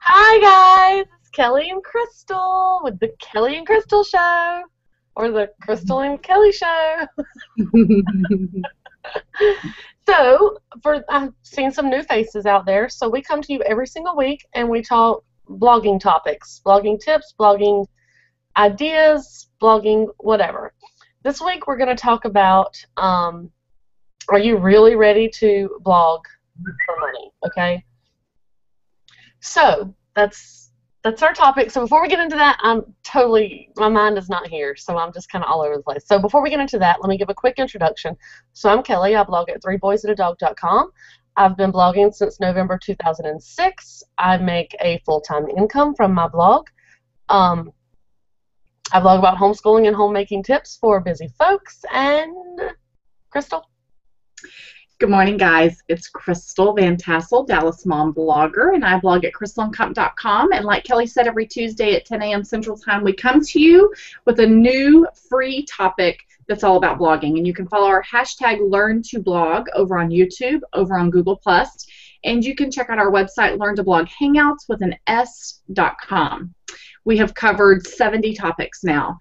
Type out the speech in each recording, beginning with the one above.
Hi guys, it's Kelly and Crystal with the Kelly and Crystal Show, or the Crystal and Kelly Show. So, I've seen some new faces out there, so we come to you every single week and we talk blogging topics, blogging tips, blogging ideas, blogging whatever. This week we're going to talk about, are you really ready to blog for money, okay? So that's our topic. So before we get into that, my mind is not here, so I'm just kind of all over the place. So before we get into that, let me give a quick introduction. So I'm Kelly. I blog at threeboysandaDog.com. I've been blogging since November 2006. I make a full-time income from my blog. I blog about homeschooling and homemaking tips for busy folks. And Crystal? Good morning, guys. It's Crystal VanTassel, Dallas mom blogger, and I blog at crystalandcup.com. And like Kelly said, every Tuesday at 10 a.m. Central Time, we come to you with a new free topic that's all about blogging. And you can follow our hashtag #LearnToBlog over on YouTube, over on Google+, and you can check out our website, learntoblog.hangouts.com. We have covered 70 topics now.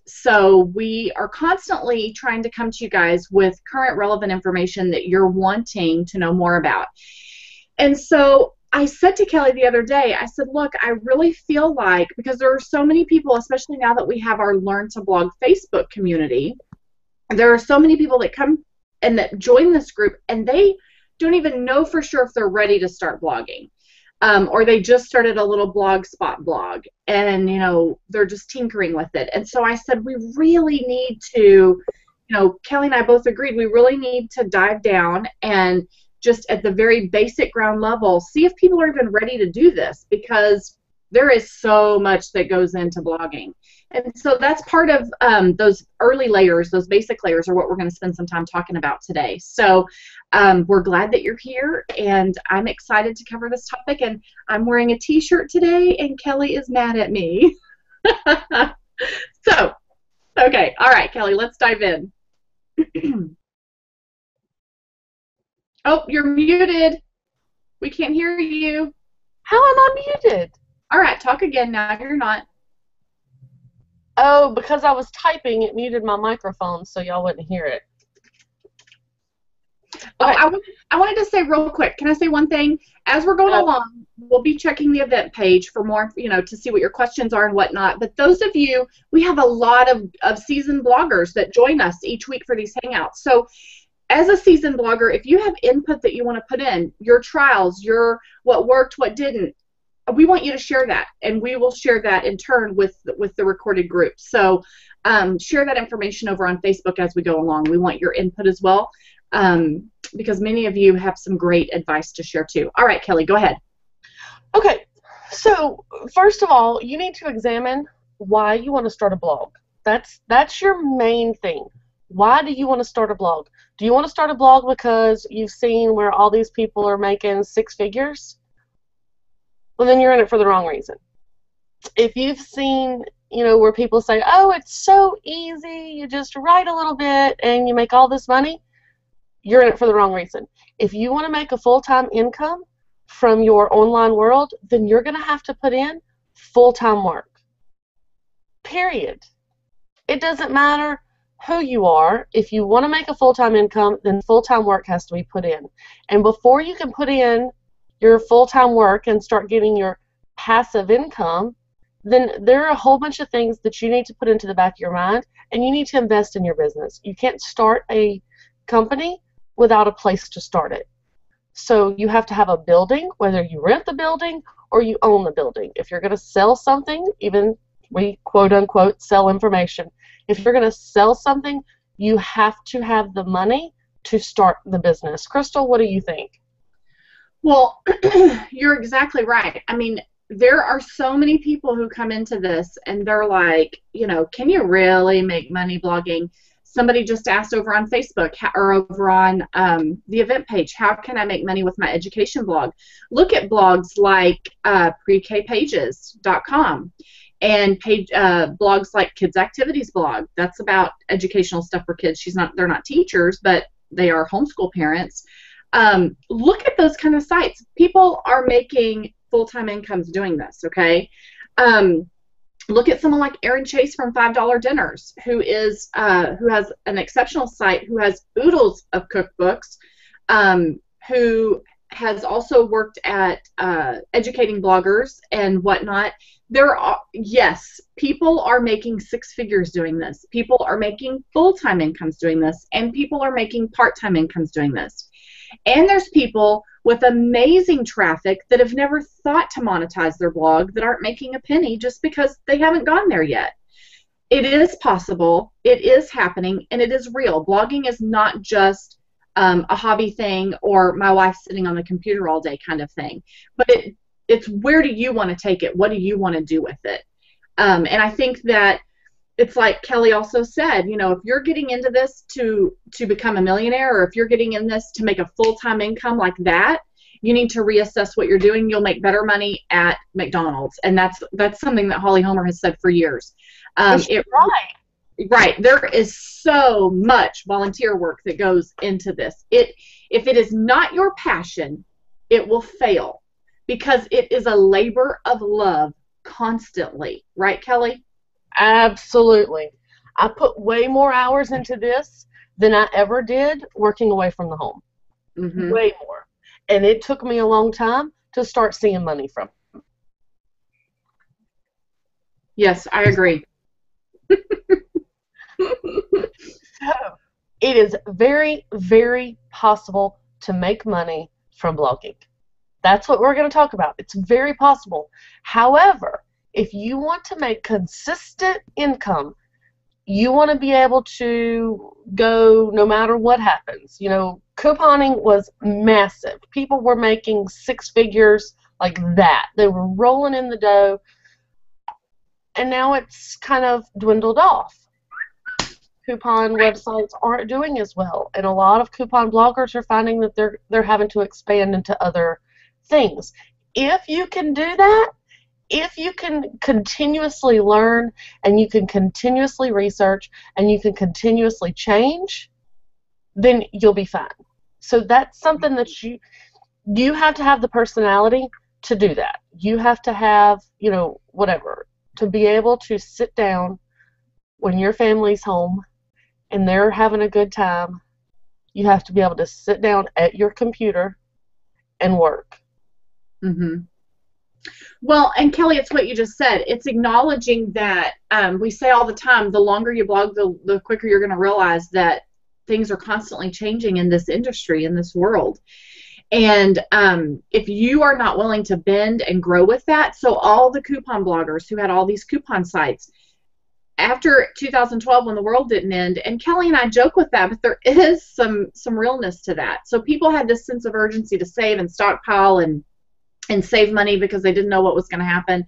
So we are constantly trying to come to you guys with current relevant information that you're wanting to know more about. And so I said to Kelly the other day, I said, look, I really feel like, because there are so many people, especially now that we have our Learn to Blog Facebook community, there are so many people that come and that join this group, and they don't even know for sure if they're ready to start blogging. Or they just started a little blogspot blog, and they're just tinkering with it. And so I said, we really need to, Kelly and I both agreed, we really need to dive down and just at the very basic ground level see if people are even ready to do this, because there is so much that goes into blogging. And so that's part of those early layers, those basic layers, are what we're going to spend some time talking about today. So we're glad that you're here, and I'm excited to cover this topic. And I'm wearing a t-shirt today, and Kelly is mad at me. So, okay, all right, Kelly, let's dive in. Oh, you're muted. We can't hear you. How am I muted? All right, talk again now. You're not. Oh, because I was typing, it muted my microphone so y'all wouldn't hear it. Okay. Oh, I wanted to say real quick, can I say one thing? As we're going along, we'll be checking the event page for more, to see what your questions are and whatnot. But those of you, we have a lot of seasoned bloggers that join us each week for these Hangouts. So as a seasoned blogger, if you have input that you want to put in, your trials, what worked, what didn't, we want you to share that, and we will share that in turn with the recorded group. So share that information over on Facebook as we go along. We want your input as well, because many of you have some great advice to share too. All right, Kelly, go ahead. Okay, so first of all, you need to examine why you want to start a blog. That's your main thing. Why do you want to start a blog? Do you want to start a blog because you've seen where all these people are making 6 figures? Well, then you're in it for the wrong reason. If you've seen, where people say, oh, it's so easy, you just write a little bit and you make all this money, you're in it for the wrong reason. If you want to make a full-time income from your online world, then you're going to have to put in full-time work. Period. It doesn't matter who you are. If you want to make a full-time income, then full-time work has to be put in. And before you can put in your full-time work and start getting your passive income, then there are a whole bunch of things that you need to put into the back of your mind, and you need to invest in your business. You can't start a company without a place to start it. So you have to have a building, whether you rent the building or you own the building. If you're going to sell something, even we quote-unquote sell information, if you're going to sell something, you have to have the money to start the business. Crystal, what do you think? Well, you're exactly right. I mean, there are so many people who come into this and they're like, can you really make money blogging? Somebody just asked over on Facebook or over on the event page, how can I make money with my education blog? Look at blogs like prekpages.com and blogs like Kids Activities blog. That's about educational stuff for kids. They're not teachers, but they are homeschool parents. Look at those kind of sites. People are making full-time incomes doing this, okay? Look at someone like Erin Chase from $5 Dinners, who has an exceptional site, who has oodles of cookbooks, who has also worked at educating bloggers and whatnot. Yes, people are making six figures doing this. People are making full-time incomes doing this, and people are making part-time incomes doing this. And there's people with amazing traffic that have never thought to monetize their blog that aren't making a penny just because they haven't gone there yet. It is possible, it is happening, and it is real. Blogging is not just a hobby thing or my wife sitting on the computer all day kind of thing. But it's where do you want to take it? What do you want to do with it? And I think that it's like Kelly also said, you know, if you're getting into this to become a millionaire, or if you're getting in this to make a full-time income like that, you need to reassess what you're doing. You'll make better money at McDonald's. And that's something that Holly Homer has said for years. Right. There is so much volunteer work that goes into this. If it is not your passion, it will fail, because it is a labor of love constantly. Right, Kelly? Absolutely. I put way more hours into this than I ever did working away from the home. Mm-hmm. Way more. And it took me a long time to start seeing money from it. Yes, I agree. So, it is very, very possible to make money from blogging. That's what we're going to talk about. It's very possible. However, if you want to make consistent income, you want to be able to go no matter what happens. You know, couponing was massive. People were making six figures like that. They were rolling in the dough, and now it's kind of dwindled off. Coupon websites aren't doing as well, and a lot of coupon bloggers are finding that they're having to expand into other things. If you can do that, if you can continuously learn, and you can continuously research, and you can continuously change, then you'll be fine. So that's something that you have to have the personality to do that. You have to have, you know, whatever, to be able to sit down when your family's home and they're having a good time. You have to be able to sit down at your computer and work. Mm-hmm. Well, and Kelly, it's what you just said. It's acknowledging that we say all the time, the longer you blog, the quicker you're going to realize that things are constantly changing in this industry, in this world. And if you are not willing to bend and grow with that, so all the coupon bloggers who had all these coupon sites, after 2012 when the world didn't end, and Kelly and I joke with that, but there is some realness to that. So people had this sense of urgency to save and stockpile and save money because they didn't know what was going to happen.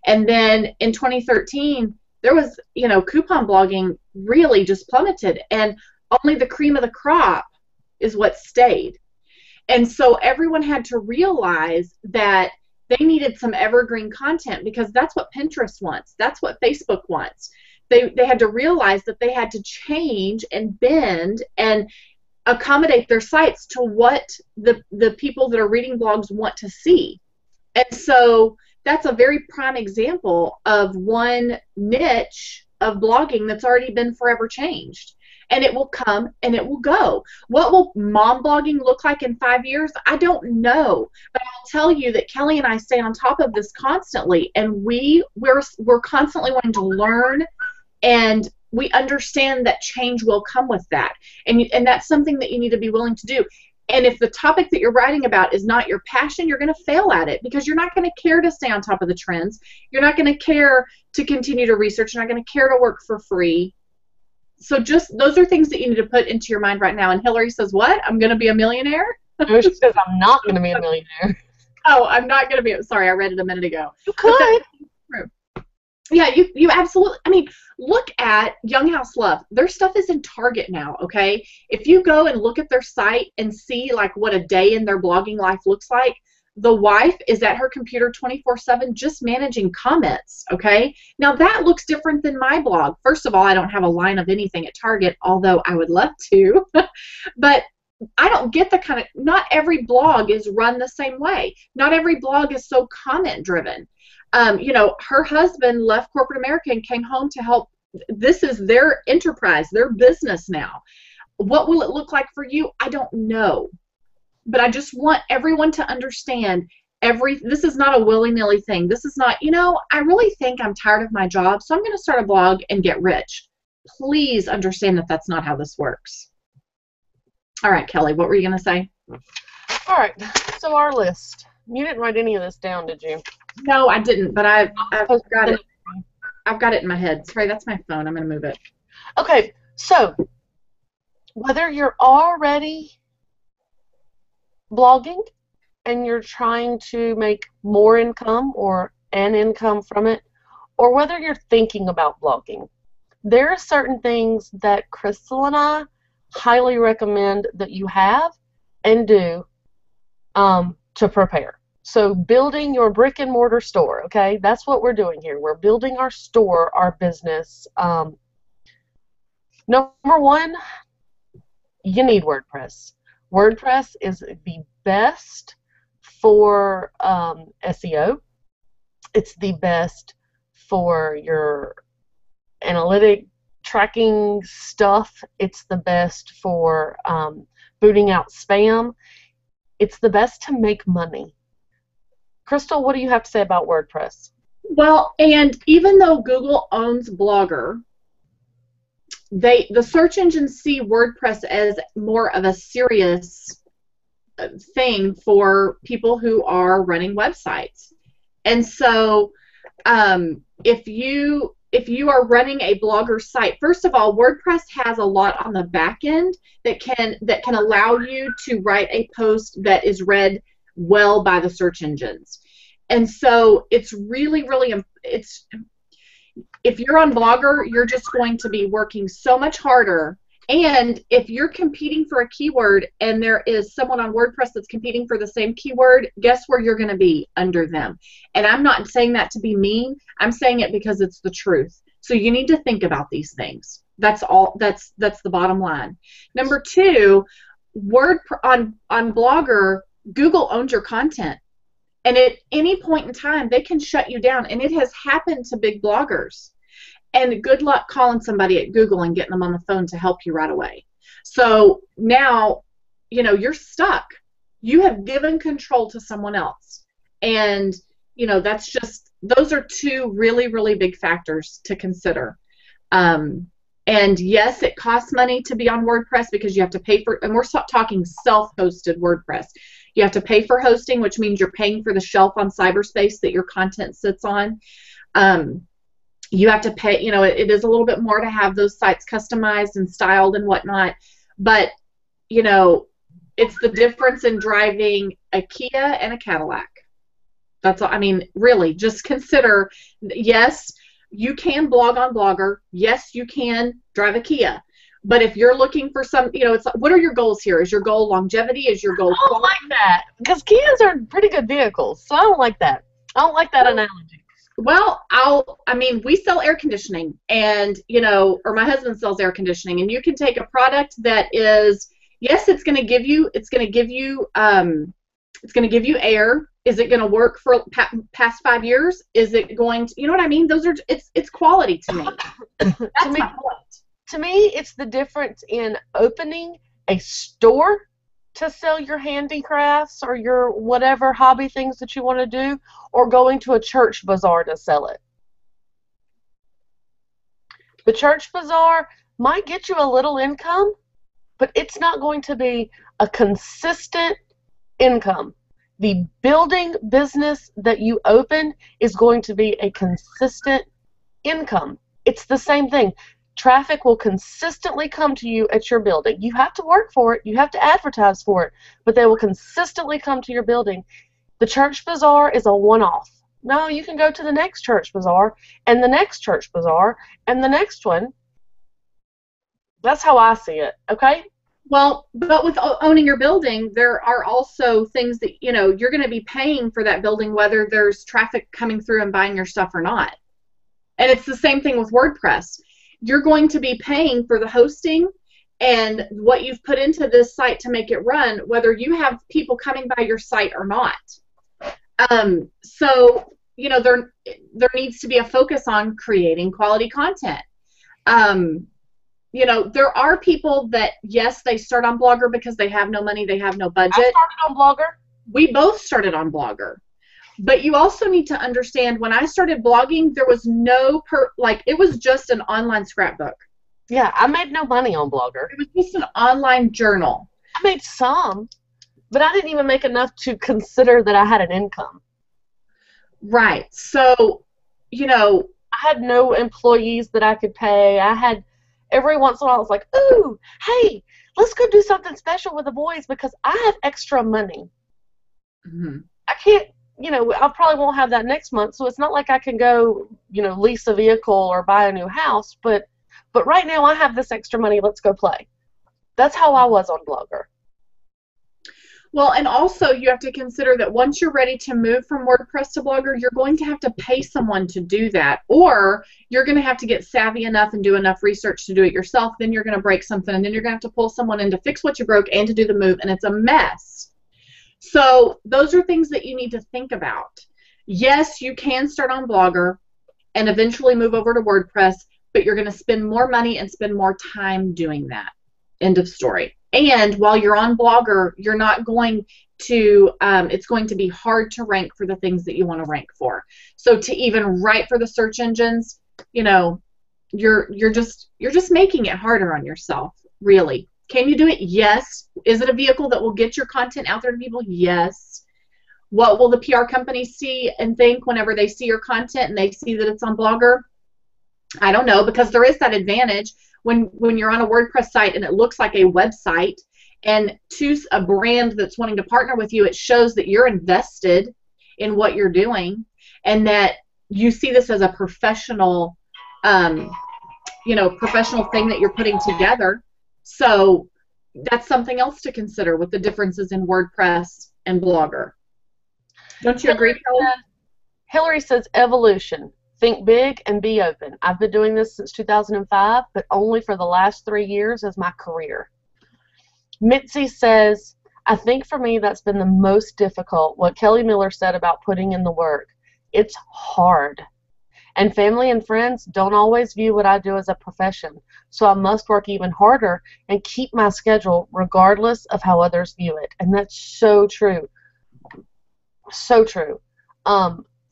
And then in 2013, there was, you know, coupon blogging really just plummeted, and only the cream of the crop is what stayed. And so everyone had to realize that they needed some evergreen content, because that's what Pinterest wants. That's what Facebook wants. They had to realize that they had to change and bend and accommodate their sites to what the people that are reading blogs want to see. And so that's a very prime example of one niche of blogging that's already been forever changed. And it will come and it will go. What will mom blogging look like in 5 years? I don't know. But I'll tell you that Kelly and I stay on top of this constantly, and we're constantly wanting to learn, and we understand that change will come with that. And that's something that you need to be willing to do. And if the topic that you're writing about is not your passion, you're going to fail at it, because you're not going to care to stay on top of the trends. You're not going to care to continue to research. You're not going to care to work for free. So just those are things that you need to put into your mind right now. And Hillary says, what? I'm going to be a millionaire? No, she says, I'm not going to be a millionaire. Oh, I'm not going to be. Sorry, I read it a minute ago. You could. Yeah, you absolutely. I mean, look at Young House Love. Their stuff is in Target now, okay? If you go and look at their site and see like what a day in their blogging life looks like, the wife is at her computer 24/7 just managing comments, okay? Now that looks different than my blog. First of all, I don't have a line of anything at Target, although I would love to. But I don't get the kind of, not every blog is run the same way. Not every blog is so comment driven. You know, her husband left corporate America and came home to help. This is their enterprise, their business now. What will it look like for you? I don't know. But I just want everyone to understand this is not a willy-nilly thing. This is not, you know, I really think I'm tired of my job, so I'm going to start a blog and get rich. Please understand that that's not how this works. All right, Kelly, what were you going to say? All right, so our list. You didn't write any of this down, did you? No, I didn't, but I've got it. I've got it in my head. Sorry, that's my phone. I'm going to move it. Okay, so whether you're already blogging and you're trying to make more income or an income from it, or whether you're thinking about blogging, there are certain things that Crystal and I highly recommend that you have and do to prepare. So building your brick and mortar store, okay, that's what we're doing here. We're building our store, our business. Number one, you need WordPress. WordPress is the best for SEO. It's the best for your analytic tracking stuff. It's the best for booting out spam. It's the best to make money. Crystal, what do you have to say about WordPress? Well, and even though Google owns Blogger, the search engines see WordPress as more of a serious thing for people who are running websites. And so if you are running a Blogger site, first of all, WordPress has a lot on the back end that can allow you to write a post that is read well by the search engines. And so it's really, if you're on Blogger, you're just going to be working so much harder. And if you're competing for a keyword and there is someone on WordPress that's competing for the same keyword, guess where you're going to be? Under them. And I'm not saying that to be mean. I'm saying it because it's the truth. So you need to think about these things. That's all. That's the bottom line. Number two, on Blogger, Google owns your content. And at any point in time, they can shut you down. And it has happened to big bloggers. And good luck calling somebody at Google and getting them on the phone to help you right away. So now, you know, you're stuck. You have given control to someone else. And, you know, that's just, those are two really, really big factors to consider. And yes, it costs money to be on WordPress because you have to pay for, and we're talking self-hosted WordPress. You have to pay for hosting, which means you're paying for the shelf on cyberspace that your content sits on. You have to pay, you know, it is a little bit more to have those sites customized and styled and whatnot. But, you know, it's the difference in driving a Kia and a Cadillac. That's all. I mean, really, just consider, yes, you can blog on Blogger. Yes, you can drive a Kia. But if you're looking for some, you know, it's like, what are your goals here? Is your goal longevity? Is your goal I don't like that, because Kias are pretty good vehicles, so I don't like that. I don't like that analogy. Well, I mean, we sell air conditioning, and, you know, or my husband sells air conditioning, and you can take a product that is, yes, it's going to give you air. Is it going to work for past 5 years? Is it going to, you know what I mean? Those are, it's quality to me. That's my point. To me, it's the difference in opening a store to sell your handicrafts or your whatever hobby things that you want to do, or going to a church bazaar to sell it. The church bazaar might get you a little income, but it's not going to be a consistent income. The building business that you open is going to be a consistent income. It's the same thing. Traffic will consistently come to you at your building. You have to work for it. You have to advertise for it, but they will consistently come to your building. The church bazaar is a one-off. No, you can go to the next church bazaar and the next church bazaar and the next one. That's how I see it, okay? Well, but with owning your building, there are also things that, you know, you're going to be paying for that building whether there's traffic coming through and buying your stuff or not. And it's the same thing with WordPress. You're going to be paying for the hosting and what you've put into this site to make it run, whether you have people coming by your site or not. So, you know, there needs to be a focus on creating quality content. You know, there are people that, yes, they start on Blogger because they have no money, they have no budget. I started on Blogger. We both started on Blogger. But you also need to understand, when I started blogging, there was no, it was just an online scrapbook. Yeah, I made no money on Blogger. It was just an online journal. I made some, but I didn't even make enough to consider that I had an income. Right. So, you know, I had no employees that I could pay. I had, every once in a while, I was like, ooh, hey, let's go do something special with the boys because I have extra money. Mm-hmm. I can't, you know, I probably won't have that next month, so it's not like I can go, you know, lease a vehicle or buy a new house, but right now I have this extra money, let's go play. That's how I was on Blogger. Well, and also you have to consider that once you're ready to move from WordPress to Blogger, you're going to have to pay someone to do that, or you're going to have to get savvy enough and do enough research to do it yourself. Then you're going to break something, and then you're going to have to pull someone in to fix what you broke and to do the move, and it's a mess. So those are things that you need to think about. Yes, you can start on Blogger and eventually move over to WordPress, but you're going to spend more money and spend more time doing that. End of story. And while you're on Blogger, you're not going to, it's going to be hard to rank for the things that you want to rank for. So to even write for the search engines, you know, you're just making it harder on yourself, really. Can you do it? Yes. Is it a vehicle that will get your content out there to people? Yes. What will the PR companies see and think whenever they see your content and they see that it's on Blogger? I don't know, because there is that advantage when you're on a WordPress site and it looks like a website, and to a brand that's wanting to partner with you, it shows that you're invested in what you're doing and that you see this as a professional, professional thing that you're putting together. So that's something else to consider with the differences in WordPress and Blogger. Don't you agree, Kelly? Hillary says evolution. Think big and be open. I've been doing this since 2005, but only for the last 3 years as my career. Mitzi says, I think for me that's been the most difficult, what Kelli Miller said about putting in the work. It's hard. And family and friends don't always view what I do as a profession, so I must work even harder and keep my schedule regardless of how others view it. And that's so true. So true.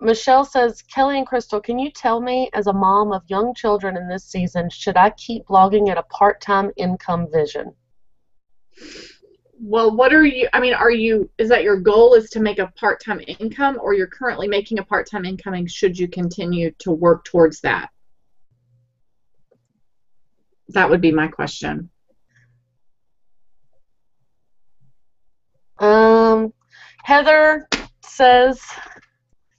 Michelle says, Kelly and Crystal, can you tell me, as a mom of young children in this season, should I keep blogging at a part-time income vision? Well, what are you, is that your goal is to make a part-time income, or you're currently making a part-time income and should you continue to work towards that? That would be my question. Heather says,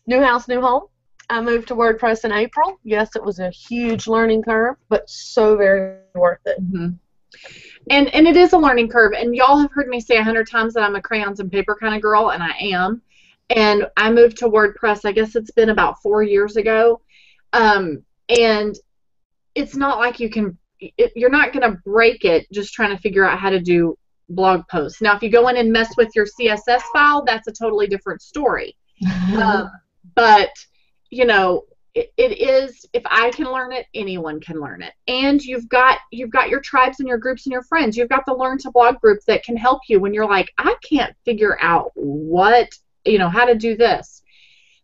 new house, new home. I moved to WordPress in April. Yes, it was a huge learning curve, but so very worth it. Mm-hmm. And it is a learning curve. And y'all have heard me say 100 times that I'm a crayons and paper kind of girl, and I am. And I moved to WordPress, I guess it's been about 4 years ago. And it's not like you're not going to break it just trying to figure out how to do blog posts. Now, if you go in and mess with your CSS file, that's a totally different story. But, you know, it is, if I can learn it, anyone can learn it. And you've got your tribes and your groups and your friends. You've got the Learn to Blog group that can help you when you're like, I can't figure out how to do this.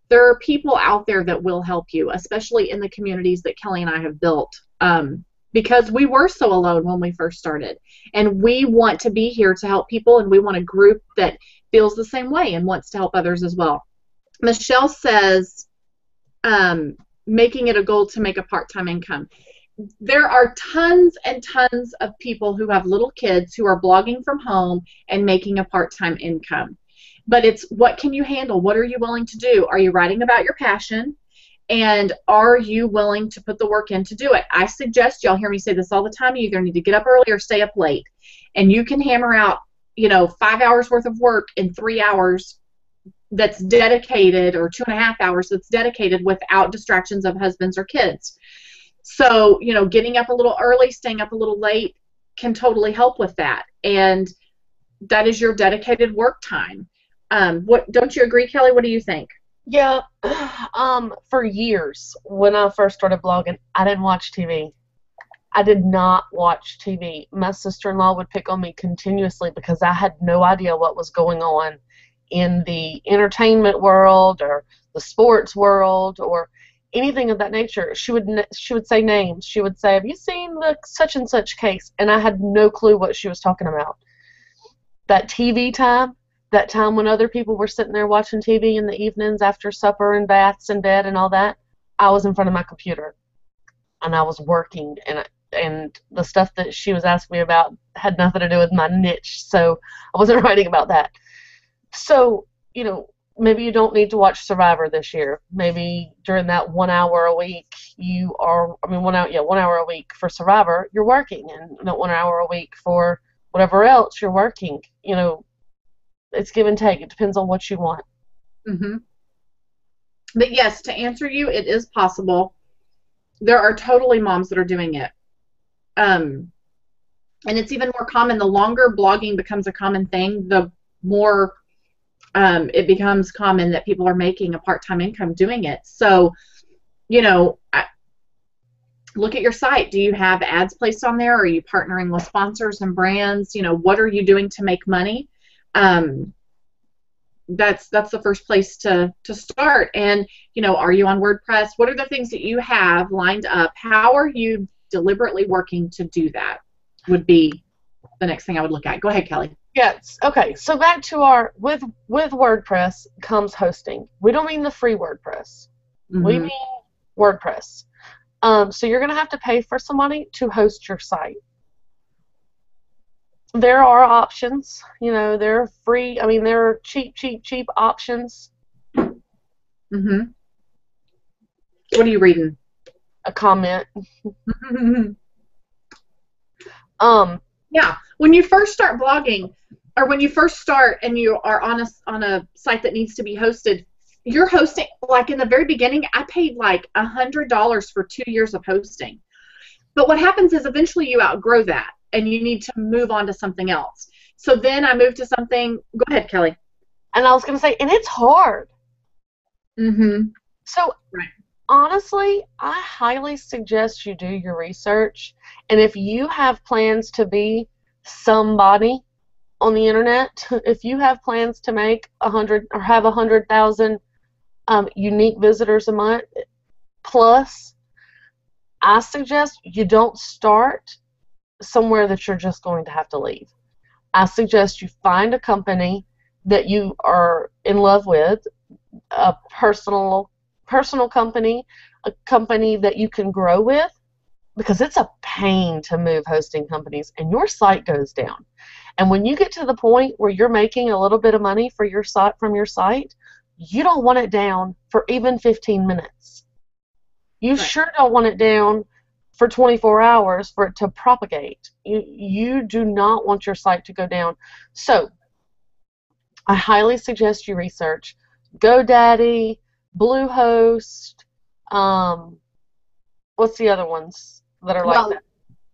There are people out there that will help you, especially in the communities that Kelly and I have built, because we were so alone when we first started. And we want to be here to help people, and we want a group that feels the same way and wants to help others as well. Michelle says, making it a goal to make a part-time income. There are tons and tons of people who have little kids who are blogging from home and making a part-time income. But it's, what can you handle? What are you willing to do? Are you writing about your passion? And are you willing to put the work in to do it? I suggest, y'all hear me say this all the time, you either need to get up early or stay up late. And you can hammer out, 5 hours worth of work in 3 hours that's dedicated, or 2.5 hours that's dedicated without distractions of husbands or kids. So, getting up a little early, staying up a little late, can totally help with that. And that is your dedicated work time. What, don't you agree, Kelly? What do you think? Yeah, for years when I first started blogging, I didn't watch TV. I did not watch TV. My sister-in-law would pick on me continuously because I had no idea what was going on in the entertainment world or the sports world or anything of that nature. She would say names. She would say, "Have you seen the such and such case?" And I had no clue what she was talking about. That TV time, that time when other people were sitting there watching TV in the evenings after supper and baths and bed and all that, I was in front of my computer and I was working, and the stuff that she was asking me about had nothing to do with my niche, so I wasn't writing about that. So, maybe you don't need to watch Survivor this year. Maybe during that 1 hour a week, 1 hour a week for Survivor, you're working, and not 1 hour a week for whatever else you're working. It's give and take. It depends on what you want. Mm-hmm. But yes, to answer you, it is possible. There are totally moms that are doing it. And it's even more common. The longer blogging becomes a common thing, the more it becomes common that people are making a part-time income doing it. So, look at your site. Do you have ads placed on there? Are you partnering with sponsors and brands? What are you doing to make money? That's the first place to start. And, are you on WordPress? What are the things that you have lined up? How are you deliberately working to do that would be the next thing I would look at. Go ahead, Kelly. Yes. Okay. So back to with WordPress comes hosting. We don't mean the free WordPress. Mm-hmm. We mean WordPress. So you're going to have to pay for somebody to host your site. There are options. They're free. There are cheap options. Mm-hmm. What are you reading? A comment. Yeah. When you first start blogging, or when you first start and you are on a site that needs to be hosted, you're hosting, like in the very beginning, I paid like $100 for 2 years of hosting. But what happens is eventually you outgrow that and you need to move on to something else. So then I moved to something. Go ahead, Kelly. And I was going to say, and it's hard. Mm-hmm. So right. Honestly, I highly suggest you do your research. And if you have plans to be somebody on the internet, if you have plans to make 100 or have 100,000 unique visitors a month plus, I suggest you don't start somewhere that you're just going to have to leave. I suggest you find a company that you are in love with, a personal company, a company that you can grow with, because it's a pain to move hosting companies and your site goes down. And when you get to the point where you're making a little bit of money for your site from your site, you don't want it down for even 15 minutes. You right. Sure don't want it down for 24 hours for it to propagate. You do not want your site to go down. So I highly suggest you research GoDaddy, Bluehost, what's the other ones that are like that?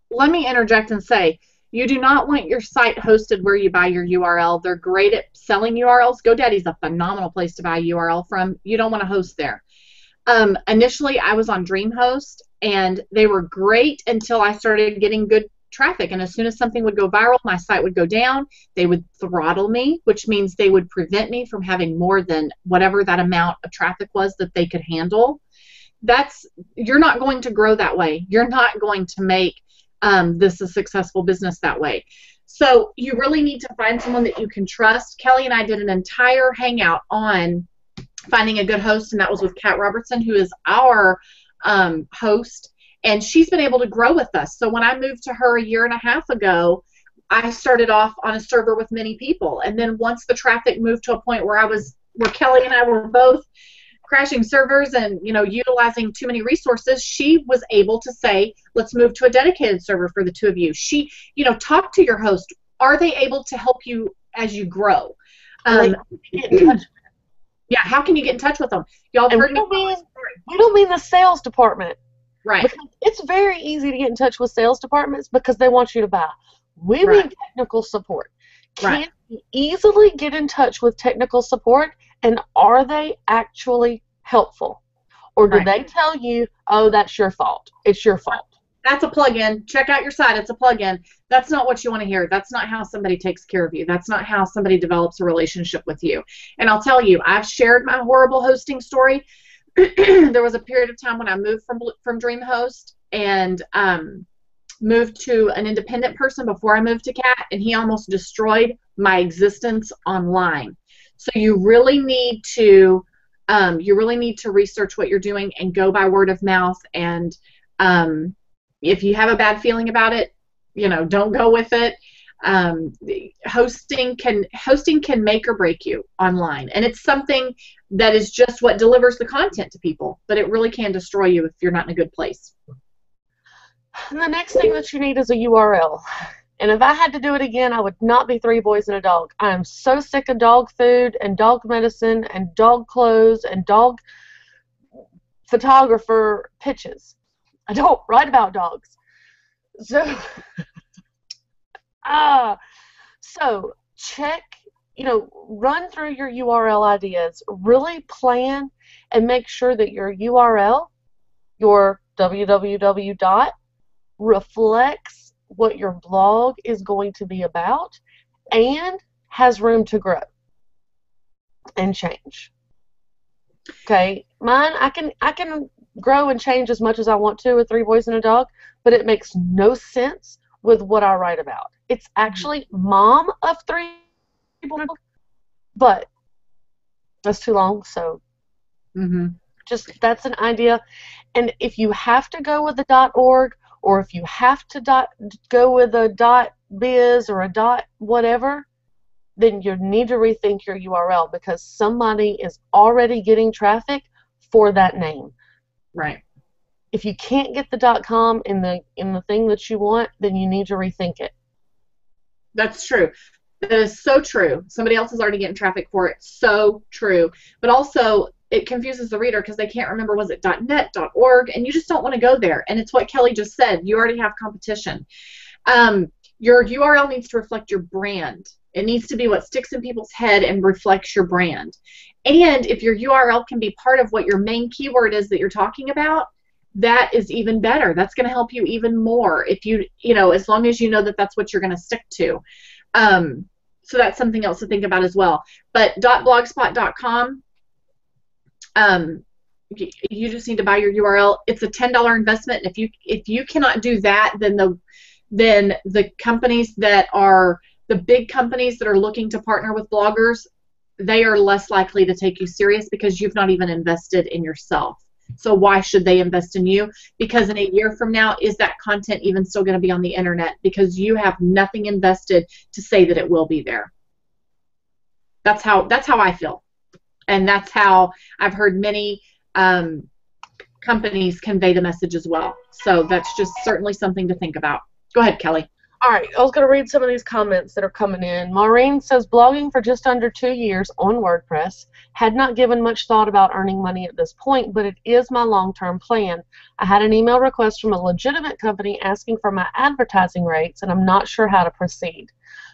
Let me interject and say, you do not want your site hosted where you buy your URL. They're great at selling URLs. GoDaddy's a phenomenal place to buy a URL from. You don't want to host there. Initially, I was on DreamHost, and they were great until I started getting good traffic. And as soon as something would go viral, my site would go down. They would throttle me, which means they would prevent me from having more than whatever that amount of traffic was that they could handle. You're not going to grow that way. You're not going to make this a successful business that way. So you really need to find someone that you can trust. Kelly and I did an entire hangout on finding a good host, and that was with Kat Robertson, who is our host, and she's been able to grow with us. So when I moved to her 1.5 years ago, I started off on a server with many people, and then once the traffic moved to a point where Kelly and I were both crashing servers and utilizing too many resources, she was able to say, let's move to a dedicated server for the two of you. She talk to your host. Are they able to help you as you grow? Yeah, how can you get in touch with them? Y'all heard me. We don't mean the sales department. Right. Because it's very easy to get in touch with sales departments because they want you to buy. We need technical support. Can you easily get in touch with technical support, and are they actually helpful? Or do they tell you, oh, that's your fault. It's your fault. That's a plug-in. Check out your site. It's a plug-in. That's not what you want to hear. That's not how somebody takes care of you. That's not how somebody develops a relationship with you. And I'll tell you, I've shared my horrible hosting story. There was a period of time when I moved from DreamHost and moved to an independent person before I moved to Cat, and he almost destroyed my existence online. So you really need to research what you're doing and go by word of mouth. And if you have a bad feeling about it, don't go with it. Hosting can make or break you online, and it's something that is just what delivers the content to people, but it really can destroy you if you're not in a good place. And the next thing that you need is a URL. And if I had to do it again, I would not be 3 boys and a dog. I am so sick of dog food and dog medicine and dog clothes and dog photographer pitches. I don't write about dogs. So, so check, run through your URL ideas. Really plan and make sure that your URL, your www. reflects what your blog is going to be about and has room to grow and change. Okay, mine, I can grow and change as much as I want to with 3 boys and a dog, but it makes no sense with what I write about. It's actually mom of 3 people, but that's too long, so just that's an idea. And if you have to go with the .org, or if you have to go with a .biz or a whatever, then you need to rethink your URL because somebody is already getting traffic for that name. Right. If you can't get the .com in the thing that you want, then you need to rethink it. That's true. That is so true. Somebody else is already getting traffic for it. So true. But also, it confuses the reader because they can't remember, was it .net, .org, and you just don't want to go there. And it's what Kelly just said. You already have competition. Your URL needs to reflect your brand. It needs to be what sticks in people's head and reflects your brand. And if your URL can be part of what your main keyword is that you're talking about, that is even better. That's going to help you even more if as long as you know that that's what you're going to stick to. So that's something else to think about as well. But .blogspot.com, you just need to buy your URL. It's a $10 investment. And if you cannot do that, then the companies that are the big companies that are looking to partner with bloggers, they are less likely to take you serious because you've not even invested in yourself. So why should they invest in you? Because in a year from now, is that content even still going to be on the internet? Because you have nothing invested to say that it will be there. That's how I feel. And that's how I've heard many companies convey the message as well. So that's just certainly something to think about. Go ahead, Kelly. All right, I was going to read some of these comments that are coming in. Maureen says, blogging for just under 2 years on WordPress. Had not given much thought about earning money at this point, but it is my long-term plan. I had an email request from a legitimate company asking for my advertising rates, and I'm not sure how to proceed.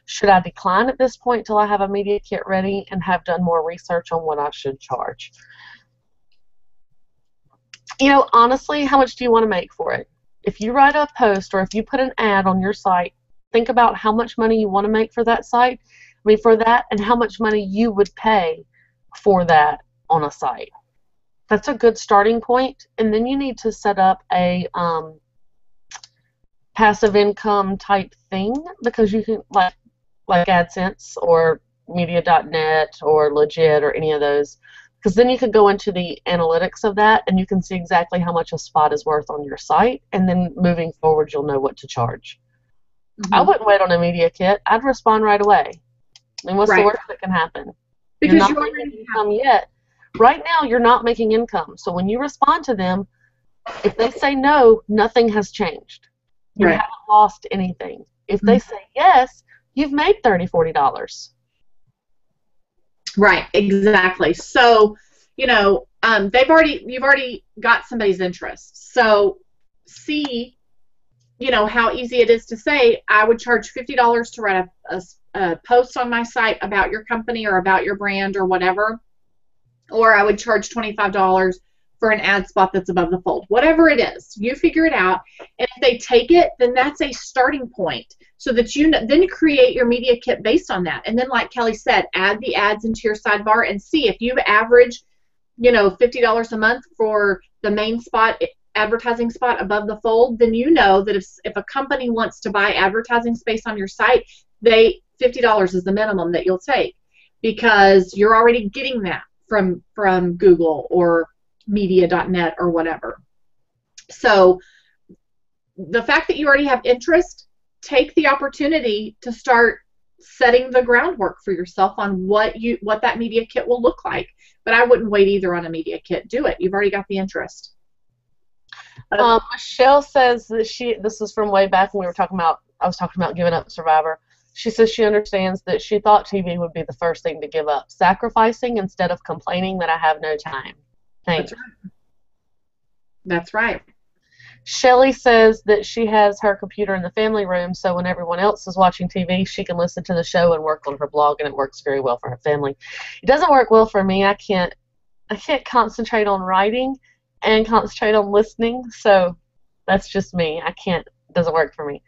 Should I decline at this point till I have a media kit ready and have done more research on what I should charge? Honestly, how much do you want to make for it? If you write a post or if you put an ad on your site, think about how much money you want to make for that site, for that, and how much money you would pay for that on a site. That's a good starting point, and then you need to set up a passive income type thing because you can, like AdSense or Media.net or Legit or any of those, because then you could go into the analytics of that and you can see exactly how much a spot is worth on your site, and then moving forward you'll know what to charge. I wouldn't wait on a media kit. I'd respond right away. What's the worst that can happen? Because you're not making income yet. Right now you're not making income. So when you respond to them, if they say no, nothing has changed. You haven't lost anything. If they say yes, you've made $30, $40. Right, exactly. So, you've already got somebody's interest. So see, you know, how easy it is to say, I would charge $50 to write a post on my site about your company or about your brand or whatever, or I would charge $25 for an ad spot that's above the fold. Whatever it is, you figure it out. And if they take it, then that's a starting point so that you then create your media kit based on that. And then, like Kelly said, add the ads into your sidebar and see if you average, you know, $50 a month for the main spot, advertising spot above the fold, then you know that if a company wants to buy advertising space on your site, $50 is the minimum that you'll take, because you're already getting that from Google or media.net or whatever. So the fact that you already have interest, take the opportunity to start setting the groundwork for yourself on what that media kit will look like. But I wouldn't wait either on a media kit. Do it. You've already got the interest. Michelle says that this is from way back when I was talking about giving up Survivor. She says she understands that she thought TV would be the first thing to give up, sacrificing instead of complaining that I have no time. Thanks. That's right. That's right. Shelly says that she has her computer in the family room, so when everyone else is watching TV, she can listen to the show and work on her blog, and it works very well for her family. It doesn't work well for me. I can't concentrate on writing and concentrate on listening, so that's just me. It doesn't work for me.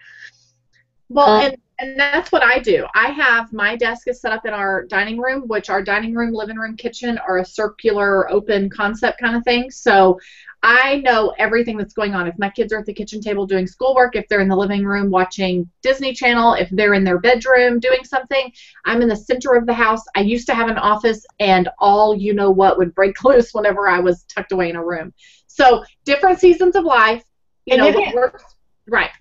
Well, and that's what I do. I have my desk is set up in our dining room, which our dining room, living room, kitchen are a circular open concept kind of thing. So I know everything that's going on. If my kids are at the kitchen table doing schoolwork, if they're in the living room watching Disney Channel, if they're in their bedroom doing something, I'm in the center of the house. I used to have an office, and all you know what would break loose whenever I was tucked away in a room. So different seasons of life, you know, what works. Right.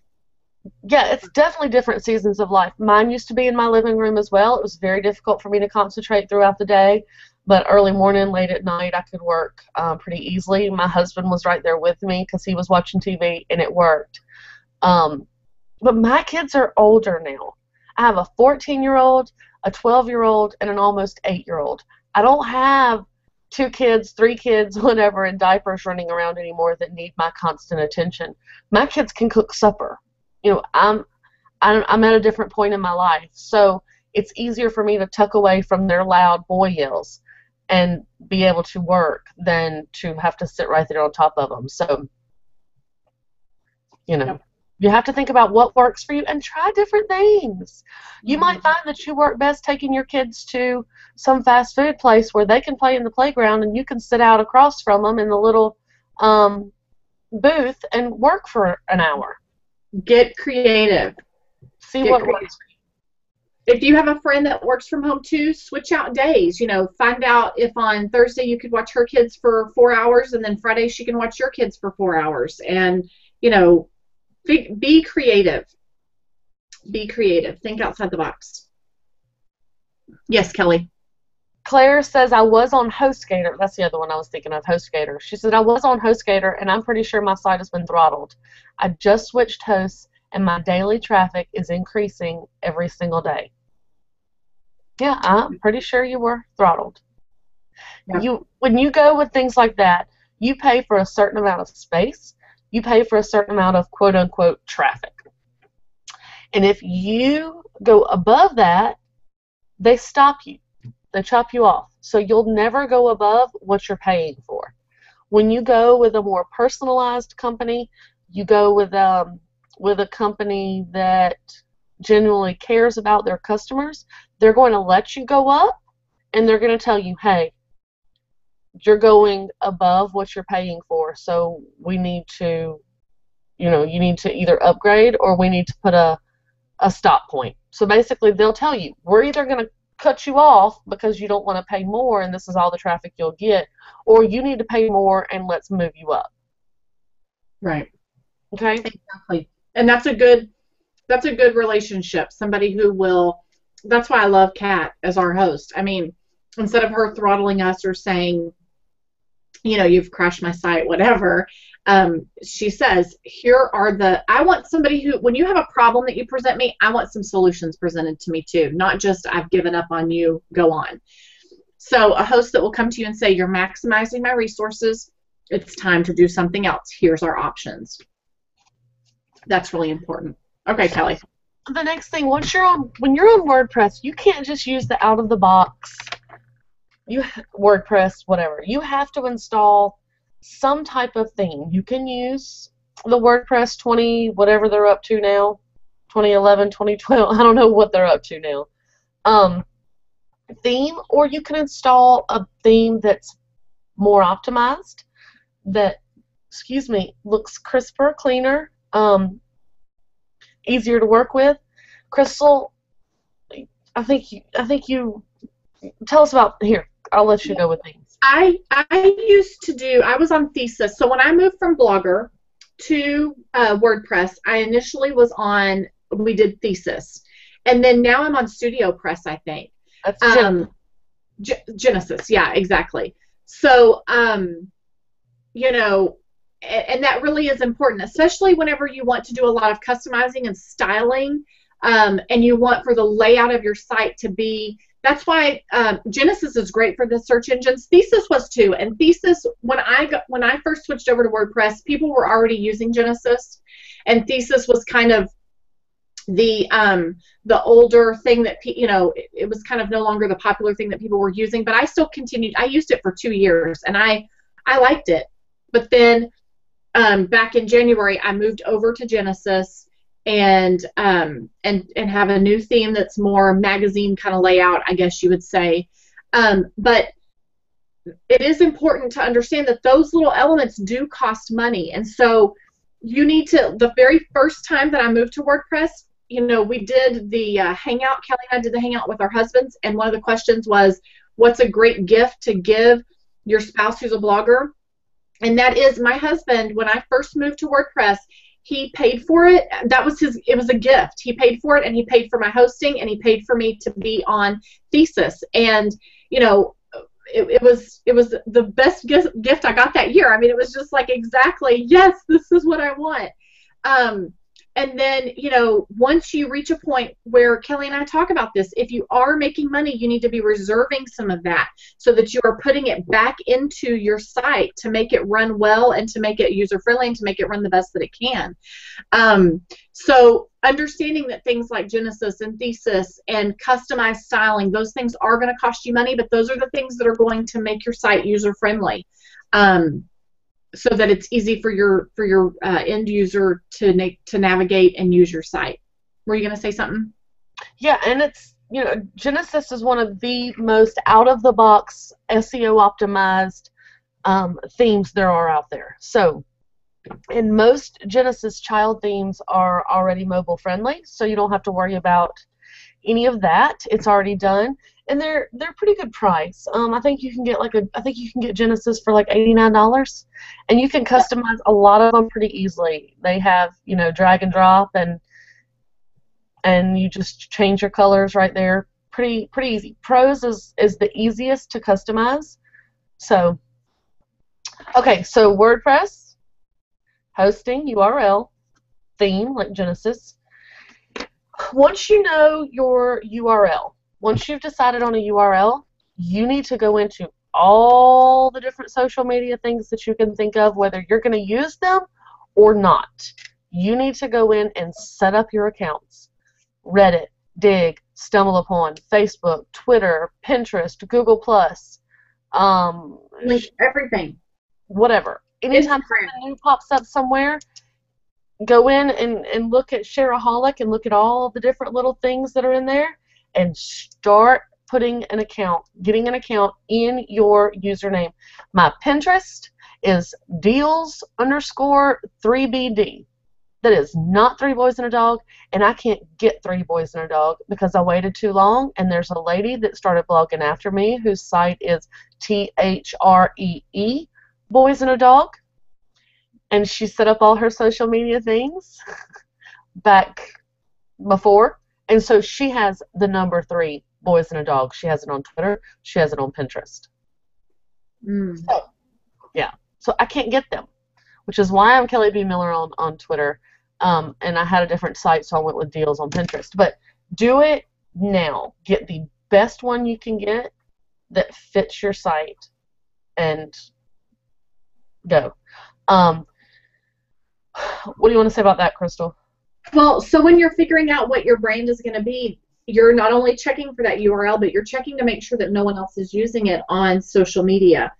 Yeah, it's definitely different seasons of life. Mine used to be in my living room as well. It was very difficult for me to concentrate throughout the day, but early morning, late at night, I could work pretty easily. My husband was right there with me because he was watching TV, and it worked. But my kids are older now. I have a 14-year-old, a 12-year-old, and an almost 8-year-old. I don't have 2 kids, 3 kids, whatever, in diapers running around anymore that need my constant attention. My kids can cook supper. You know, I'm at a different point in my life, so it's easier for me to tuck away from their loud boy yells and be able to work than to have to sit right there on top of them. So, you know, yep. You have to think about what works for you and try different things. You might find that you work best taking your kids to some fast food place where they can play in the playground and you can sit out across from them in the little booth and work for an hour. Get creative. See what works. If you have a friend that works from home too, switch out days. You know, find out if on Thursday you could watch her kids for 4 hours, and then Friday she can watch your kids for 4 hours. And, you know, be creative. Be creative. Think outside the box. Yes, Kelly. Claire says, I was on HostGator. That's the other one I was thinking of, HostGator. She said, I was on HostGator, and I'm pretty sure my site has been throttled. I just switched hosts, and my daily traffic is increasing every single day. Yeah, I'm pretty sure you were throttled. Yeah. When you go with things like that, you pay for a certain amount of space. You pay for a certain amount of quote-unquote traffic. And if you go above that, they stop you. They chop you off. So you'll never go above what you're paying for. When you go with a more personalized company, you go with a company that genuinely cares about their customers, they're going to let you go up, and they're going to tell you, hey, you're going above what you're paying for, so we need to, you know, you need to either upgrade or we need to put a stop point. So basically they'll tell you, we're either going to cut you off because you don't want to pay more and this is all the traffic you'll get, or you need to pay more and let's move you up. Right. Okay. Exactly. And that's a good relationship. Somebody who will. That's why I love Kat as our host. I mean, instead of her throttling us or saying, you know, you've crashed my site, whatever. She says, I want somebody who, when you have a problem that you present me, I want some solutions presented to me too, not just I've given up on you, go on. So a host that will come to you and say, you're maximizing my resources, it's time to do something else. Here's our options. That's really important. Okay, Kelly. The next thing, when you're on WordPress, you can't just use the out of the box WordPress, whatever. You have to install some type of theme. You can use the WordPress 20, whatever they're up to now, 2011, 2012. I don't know what they're up to now. Theme, or you can install a theme that's more optimized, that, looks crisper, cleaner, easier to work with. Crystal, I think you tell us about here. I'll let you go with things. I was on Thesis. So when I moved from Blogger to WordPress, I initially we did Thesis. And then now I'm on Studio Press, I think. That's Genesis, yeah, exactly. So, you know, and that really is important, especially whenever you want to do a lot of customizing and styling, and you want for the layout of your site to be. That's why Genesis is great for the search engines. Thesis was too, and Thesis, when I first switched over to WordPress, people were already using Genesis, and Thesis was kind of the older thing that it was kind of no longer the popular thing that people were using. But I still continued. I used it for 2 years, and I liked it. But then back in January, I moved over to Genesis and have a new theme that's more magazine kind of layout, I guess you would say. But it is important to understand that those little elements do cost money, and so you need to. The very first time that I moved to WordPress, we did the Hangout. Kelly and I did the Hangout with our husbands, and one of the questions was, "What's a great gift to give your spouse who's a blogger?" And that is, my husband, when I first moved to WordPress, he paid for it. It was a gift. He paid for it, and he paid for my hosting, and he paid for me to be on Thesis. And, it was the best gift I got that year. I mean, it was just like, exactly, yes, this is what I want. And then, once you reach a point where Kelly and I talk about this, if you are making money, you need to be reserving some of that so that you are putting it back into your site to make it run well and to make it user-friendly and to make it run the best that it can. So understanding that things like Genesis and Thesis and customized styling, those things are going to cost you money, but those are the things that are going to make your site user-friendly. So that it's easy for your end user to navigate and use your site. Were you going to say something? Yeah, and it's, Genesis is one of the most out-of-the-box SEO optimized themes there are out there. So, and most Genesis child themes are already mobile friendly, so you don't have to worry about any of that. It's already done. And they're pretty good price. I think you can get Genesis for like $89, and you can customize a lot of them pretty easily. They have drag and drop, and you just change your colors right there. Pretty easy. Pros is the easiest to customize. So okay, so WordPress, hosting, URL, theme like Genesis. Once you know your URL. Once you've decided on a URL, you need to go into all the different social media things that you can think of, whether you're going to use them or not. You need to go in and set up your accounts. Reddit, Dig, StumbleUpon, Facebook, Twitter, Pinterest, Google+, everything. Whatever. Anytime something new pops up somewhere, go in and look at Shareaholic and look at all the different little things that are in there, and start getting an account in your username. My Pinterest is deals_3BD. That is not 3 boys and a dog, and I can't get 3 boys and a dog because I waited too long, and there's a lady that started blogging after me whose site is THREE, boys and a dog, and she set up all her social media things back before. And so she has the number 3, boys and a dog. She has it on Twitter. She has it on Pinterest. So, yeah. So I can't get them, which is why I'm Kelli B. Miller on Twitter. And I had a different site, so I went with deals on Pinterest. But do it now. Get the best one you can get that fits your site and go. What do you want to say about that, Crystal? Well, so when you're figuring out what your brand is going to be, you're not only checking for that URL, but you're checking to make sure that no one else is using it on social media.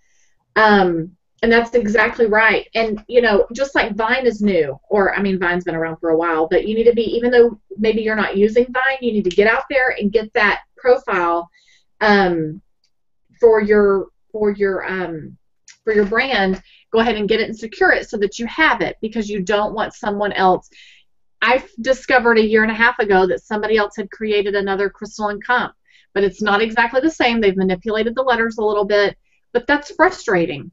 And that's exactly right. And, you know, just like Vine is new, or, I mean, Vine's been around for a while, but you need to be, even though maybe you're not using Vine, you need to get out there and get that profile for your brand. Go ahead and get it and secure it so that you have it, because you don't want someone else. I discovered a year and a half ago that somebody else had created another Crystal and Comp, but it's not exactly the same. They've manipulated the letters a little bit, but that's frustrating.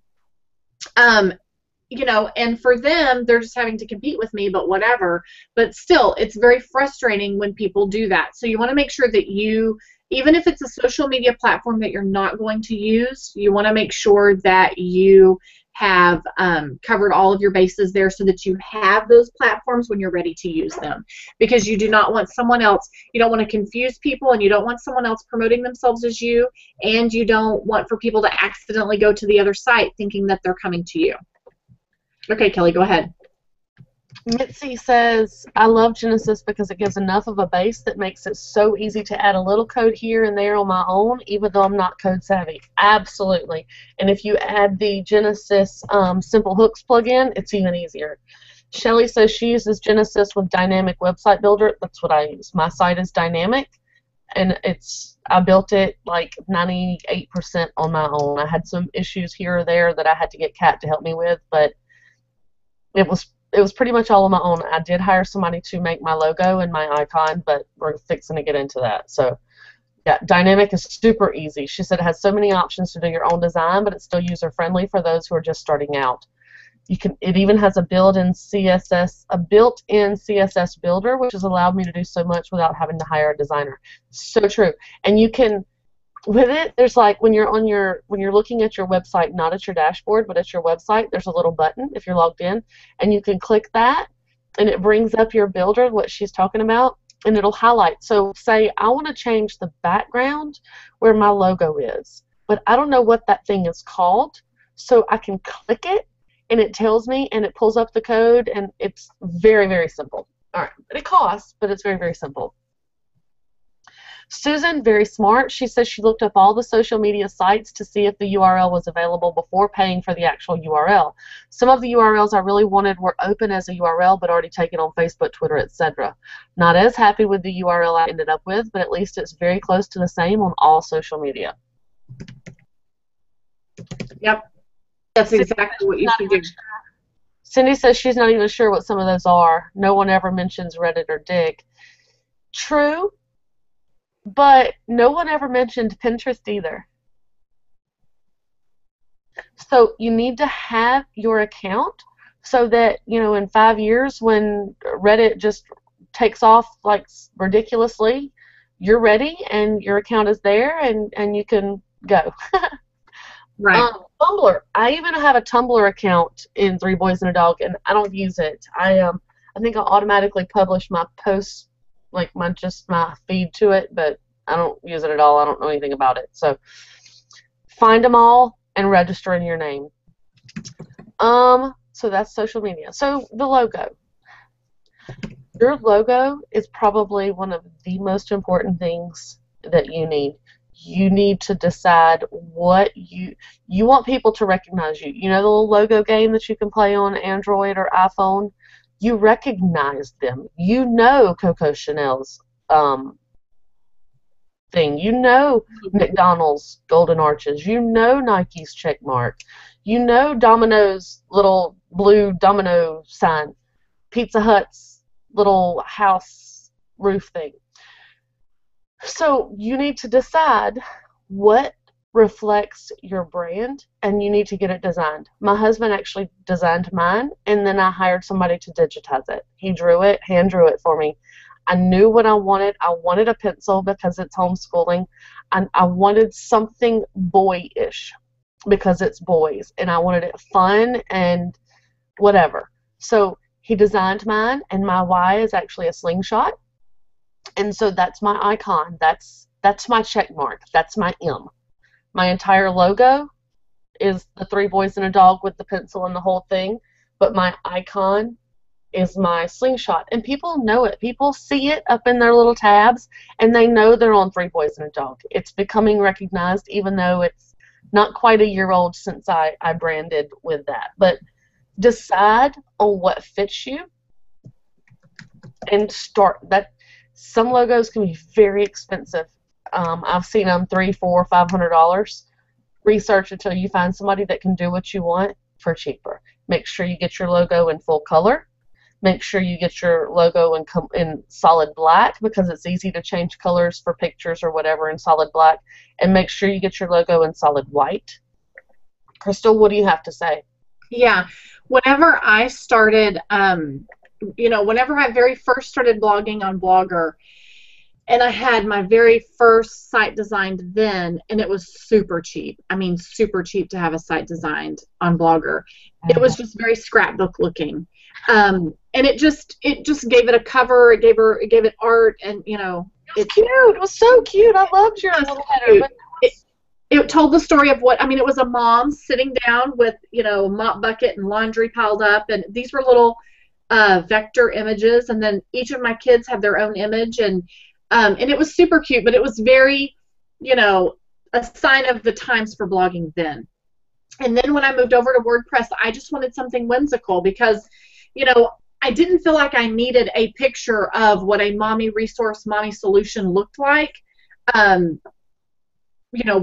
You know, and for them, they're just having to compete with me, but whatever. But still, it's very frustrating when people do that. So you want to make sure that you, even if it's a social media platform that you're not going to use, you want to make sure that you have covered all of your bases there so that you have those platforms when you're ready to use them. Because you do not want someone else, you don't want to confuse people, and you don't want someone else promoting themselves as you, and you don't want for people to accidentally go to the other site thinking that they're coming to you. Okay, Kelly, go ahead. Mitzi says, I love Genesis because it gives enough of a base that makes it so easy to add a little code here and there on my own, even though I'm not code savvy. Absolutely. And if you add the Genesis Simple Hooks plugin, it's even easier. Shelly says she uses Genesis with Dynamic Website Builder. That's what I use. My site is dynamic, and I built it like 98% on my own. I had some issues here or there that I had to get Kat to help me with, but it was pretty much all on my own. I did hire somebody to make my logo and my icon, but we're fixing to get into that. So, yeah, Dynamic is super easy. She said it has so many options to do your own design, but it's still user-friendly for those who are just starting out. It even has a built-in CSS builder, which has allowed me to do so much without having to hire a designer. So true. And you can, with it, there's like when you're looking at your website, not at your dashboard, but at your website, there's a little button if you're logged in, and you can click that, and it brings up your builder, what she's talking about, and it'll highlight. So say I want to change the background where my logo is, but I don't know what that thing is called, so I can click it, and it tells me, and it pulls up the code, and it's very, very simple. All right, but it costs, but it's very, very simple. Susan, very smart. She says she looked up all the social media sites to see if the URL was available before paying for the actual URL. Some of the URLs I really wanted were open as a URL but already taken on Facebook, Twitter, etc. Not as happy with the URL I ended up with, but at least it's very close to the same on all social media. Yep. That's exactly what you should do. Cindy says she's not even sure what some of those are. No one ever mentions Reddit or Dig. True. But no one ever mentioned Pinterest either. So you need to have your account so that, you know, in 5 years when Reddit just takes off like ridiculously, you're ready and your account is there and you can go. Right. Tumblr. I even have a Tumblr account in Three Boys and a Dog, and I don't use it. I think I automatically publish my posts, like my feed to it, but I don't use it at all. I don't know anything about it. So find them all and register in your name. So that's social media. So the logo. Your logo is probably one of the most important things that you need. You need to decide what you want people to recognize you. You know the little logo game that you can play on Android or iPhone? You recognize them. You know Coco Chanel's thing. You know McDonald's Golden Arches. You know Nike's check mark. You know Domino's little blue domino sign. Pizza Hut's little house roof thing. So you need to decide what reflects your brand, and you need to get it designed. My husband actually designed mine, and then I hired somebody to digitize it. He hand drew it for me. I knew what I wanted. I wanted a pencil because it's homeschooling, and I wanted something boyish because it's boys, and I wanted it fun and whatever. So he designed mine, and my Y is actually a slingshot. And so that's my icon. That's my check mark. That's my M. My entire logo is the Three Boys and a Dog with the pencil and the whole thing. But my icon is my slingshot. And people know it. People see it up in their little tabs, and they know they're on Three Boys and a Dog. It's becoming recognized, even though it's not quite a year old since I branded with that. But decide on what fits you and start that. Some logos can be very expensive. I've seen them $300, $400, $500. Research until you find somebody that can do what you want for cheaper. Make sure you get your logo in full color. Make sure you get your logo in solid black, because it's easy to change colors for pictures or whatever in solid black. And make sure you get your logo in solid white. Crystal, what do you have to say? Yeah. Whenever I started, whenever I very first started blogging on Blogger, and I had my very first site designed then, and it was super cheap. I mean, super cheap to have a site designed on Blogger. It was just very scrapbook looking. And it just gave it a cover, it gave it art, and it's cute. It was so cute. I loved your little header. It told the story of it was a mom sitting down with, a mop bucket and laundry piled up, and these were little vector images, and then each of my kids had their own image, and it was super cute, but it was very, a sign of the times for blogging then. And then when I moved over to WordPress, I just wanted something whimsical, because, I didn't feel like I needed a picture of what a mommy resource, mommy solution looked like.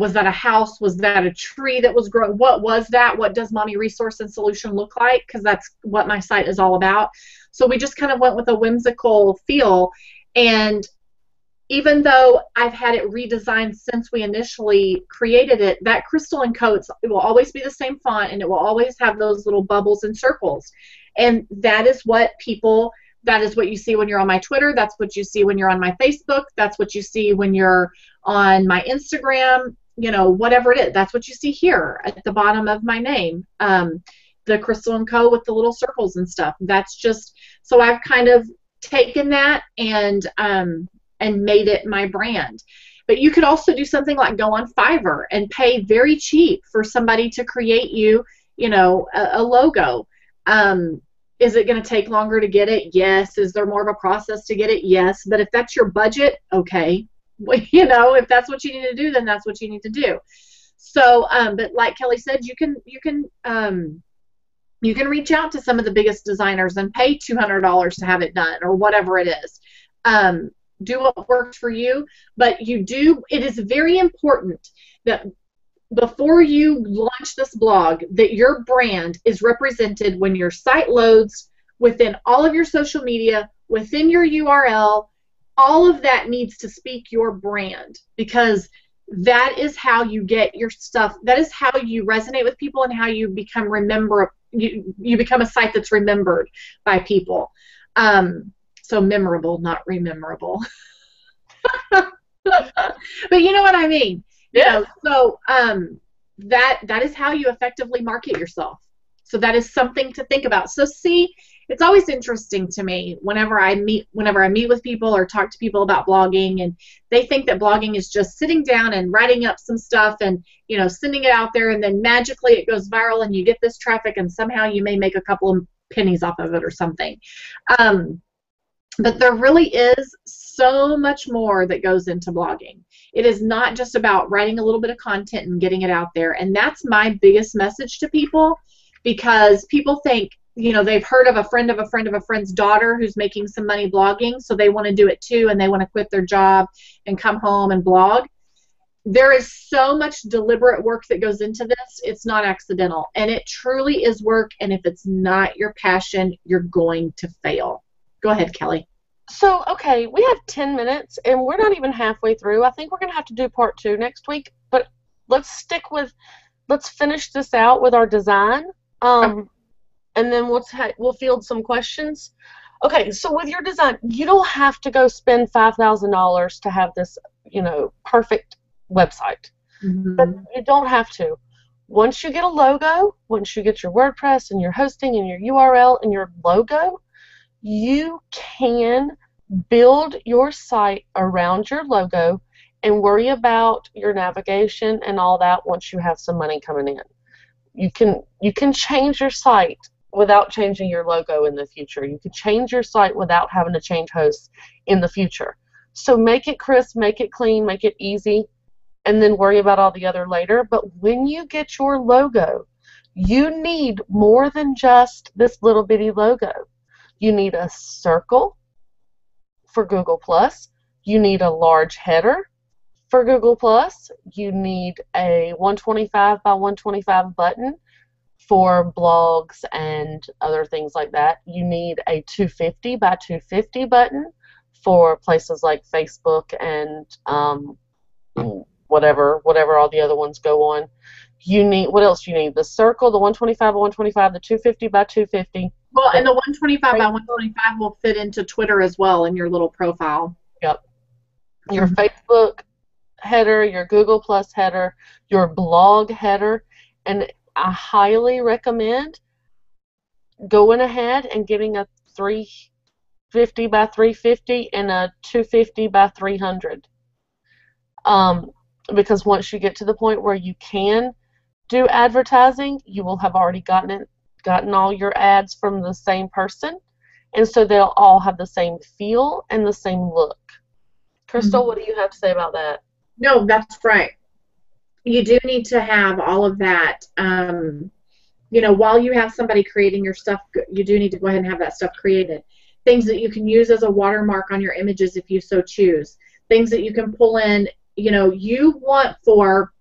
Was that a house? Was that a tree that was growing? What was that? What does mommy resource and solution look like? Because that's what my site is all about. So we just kind of went with a whimsical feel. And even though I've had it redesigned since we initially created it, that Crystal & Co, it will always be the same font, and it will always have those little bubbles and circles. And that is what you see when you're on my Twitter. That's what you see when you're on my Facebook. That's what you see when you're on my Instagram, whatever it is. That's what you see here at the bottom of my name, the Crystal & Co with the little circles and stuff. That's just, so I've kind of taken that and made it my brand. But you could also do something like go on Fiverr and pay very cheap for somebody to create you, a logo. Is it going to take longer to get it? Yes. Is there more of a process to get it? Yes. But if that's your budget, okay. If that's what you need to do, then that's what you need to do. So, but like Kelly said, you can reach out to some of the biggest designers and pay $200 to have it done, or whatever it is. Do what works for you, but it is very important that before you launch this blog, that your brand is represented when your site loads, within all of your social media, within your URL. All of that needs to speak your brand, because that is how you get your stuff. That is how you resonate with people, and how you become you become a site that's remembered by people. So memorable, not rememberable. But you know what I mean. Yeah. So that is how you effectively market yourself. So that is something to think about. So see, it's always interesting to me whenever I meet with people or talk to people about blogging, and they think that blogging is just sitting down and writing up some stuff and sending it out there, and then magically it goes viral and you get this traffic, and somehow you may make a couple of pennies off of it or something. But there really is so much more that goes into blogging. It is not just about writing a little bit of content and getting it out there. And that's my biggest message to people, because people think, they've heard of a friend of a friend of a friend's daughter who's making some money blogging, so they want to do it too, and they want to quit their job and come home and blog. There is so much deliberate work that goes into this. It's not accidental. And it truly is work. And if it's not your passion, you're going to fail. Go ahead, Kelly. So, okay, we have 10 minutes, and we're not even halfway through. I think we're going to have to do part 2 next week, but let's finish this out with our design, and then we'll field some questions. Okay, so with your design, you don't have to go spend $5,000 to have this, perfect website. Mm-hmm. But you don't have to. Once you get a logo, once you get your WordPress and your hosting and your URL and your logo, you can build your site around your logo and worry about your navigation and all that once you have some money coming in. You can change your site without changing your logo in the future. You could change your site without having to change hosts in the future. So make it crisp, make it clean, make it easy, and then worry about all the other later. But when you get your logo, you need more than just this little bitty logo. You need a circle for Google+. You need a large header for Google+. You need a 125 by 125 button for blogs and other things like that. You need a 250 by 250 button for places like Facebook and whatever all the other ones go on. You need, what else you need? The circle, the 125 by 125, the 250 by 250. Well, and the 125 by 125 will fit into Twitter as well in your little profile. Yep. Your Facebook header, your Google+ header, your blog header, and I highly recommend going ahead and getting a 350 by 350 and a 250 by 300. Because once you get to the point where you can do advertising, you will have already gotten all your ads from the same person, and so they'll all have the same feel and the same look. Crystal, what do you have to say about that? No, that's right. You do need to have all of that. While you have somebody creating your stuff, you do need to go ahead and have that stuff created. Things that you can use as a watermark on your images if you so choose. Things that you can pull in. You want for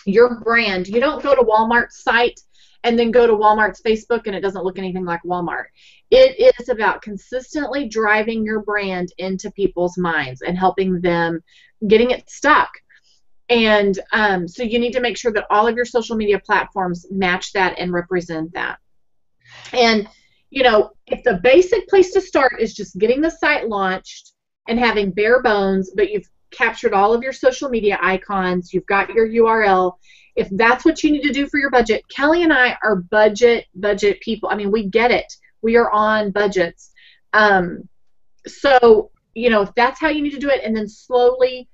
your brand, you don't go to Walmart's site and then go to Walmart's Facebook and it doesn't look anything like Walmart. It is about consistently driving your brand into people's minds and helping them getting it stuck. And so you need to make sure that all of your social media platforms match that and represent that. And, if the basic place to start is just getting the site launched and having bare bones, but you've captured all of your social media icons, you've got your URL, if that's what you need to do for your budget, Kelli and I are budget people. I mean, we get it. We are on budgets. So, if that's how you need to do it, and then slowly,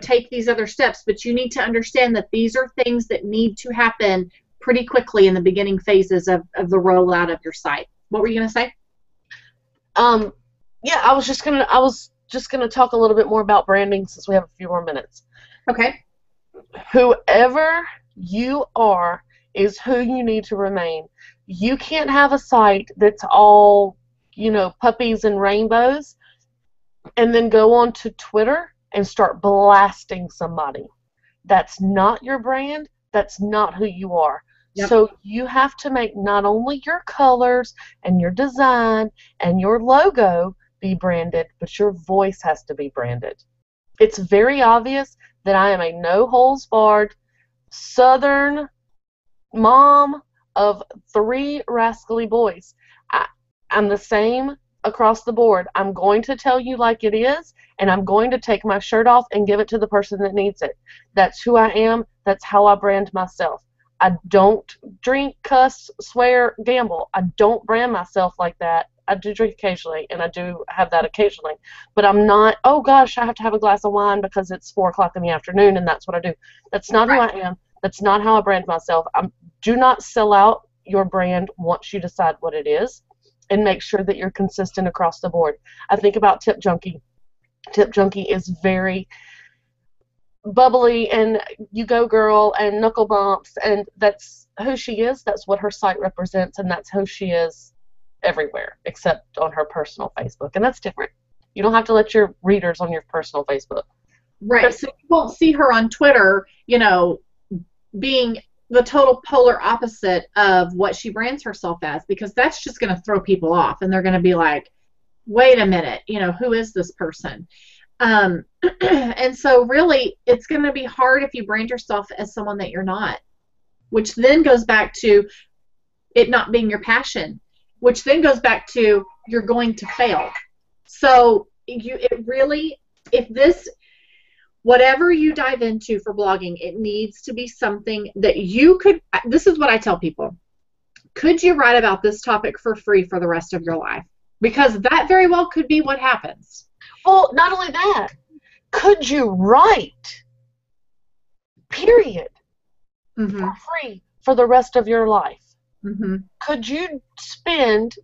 take these other steps, but you need to understand that these are things that need to happen pretty quickly in the beginning phases of the rollout of your site. What were you going to say? Yeah, I was just gonna talk a little bit more about branding since we have a few more minutes. Okay. Whoever you are is who you need to remain. You can't have a site that's all, puppies and rainbows and then go on to Twitter and start blasting somebody. That's not your brand. That's not who you are. Yep. So you have to make not only your colors and your design and your logo be branded, but your voice has to be branded. It's very obvious that I am a no-holds-barred Southern mom of 3 rascally boys. I'm the same across the board. I'm going to tell you like it is, and I'm going to take my shirt off and give it to the person that needs it. That's who I am. That's how I brand myself. I don't drink, cuss, swear, gamble. I don't brand myself like that. I do drink occasionally, and I do have that occasionally. But I'm not, oh gosh, I have to have a glass of wine because it's 4 o'clock in the afternoon, and that's what I do. That's not who I am. That's not how I brand myself. Do not sell out your brand once you decide what it is, and make sure that you're consistent across the board. I think about Tip Junkie. Tip Junkie is very bubbly and you go girl and knuckle bumps, and that's who she is. That's what her site represents, and that's who she is everywhere except on her personal Facebook, and that's different. You don't have to let your readers on your personal Facebook. Right. So you won't see her on Twitter, being the total polar opposite of what she brands herself as, because that's just going to throw people off, and they're going to be like, wait a minute, who is this person? And so really it's going to be hard if you brand yourself as someone that you're not, which then goes back to it not being your passion, which then goes back to you're going to fail. So whatever you dive into for blogging, it needs to be something that you could, this is what I tell people, could you write about this topic for free for the rest of your life? Because that very well could be what happens. Well, not only that, could you write, period, for free for the rest of your life? Mm-hmm. Could you spend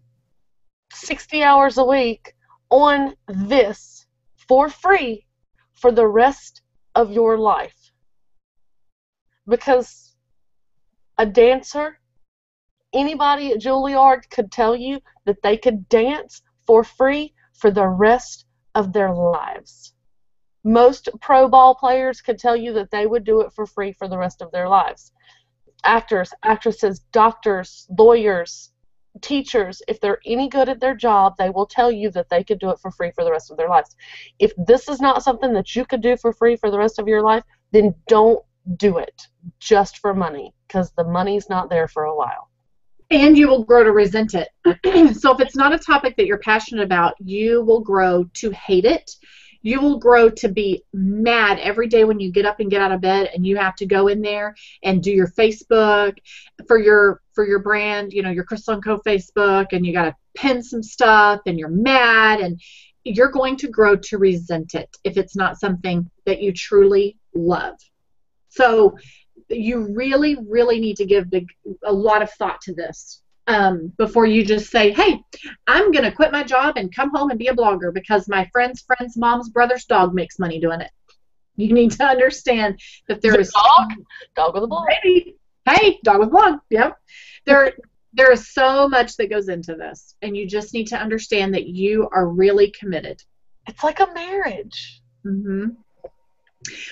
60 hours a week on this for free for the rest of your life? Because a dancer, anybody at Juilliard could tell you that they could dance for free for the rest of their lives. Most pro ball players could tell you that they would do it for free for the rest of their lives. Actors, actresses, doctors, lawyers, teachers, if they're any good at their job, they will tell you that they could do it for free for the rest of their lives. If this is not something that you could do for free for the rest of your life, then don't do it just for money, because the money's not there for a while. And you will grow to resent it. So if it's not a topic that you're passionate about, you will grow to hate it. You will grow to be mad every day when you get up and get out of bed and you have to go in there and do your Facebook for your brand, you know, your Crystal & Co. Facebook, and you got to pin some stuff and you're mad, and you're going to grow to resent it if it's not something that you truly love. So you really, really need to give a lot of thought to this before you just say, hey, I'm going to quit my job and come home and be a blogger because my friend's mom's brother's dog makes money doing it. You need to understand that there is dog with a blog. Hey, dog with a blog. Yep. There is so much that goes into this, and you just need to understand that you are really committed. It's like a marriage. Mm-hmm.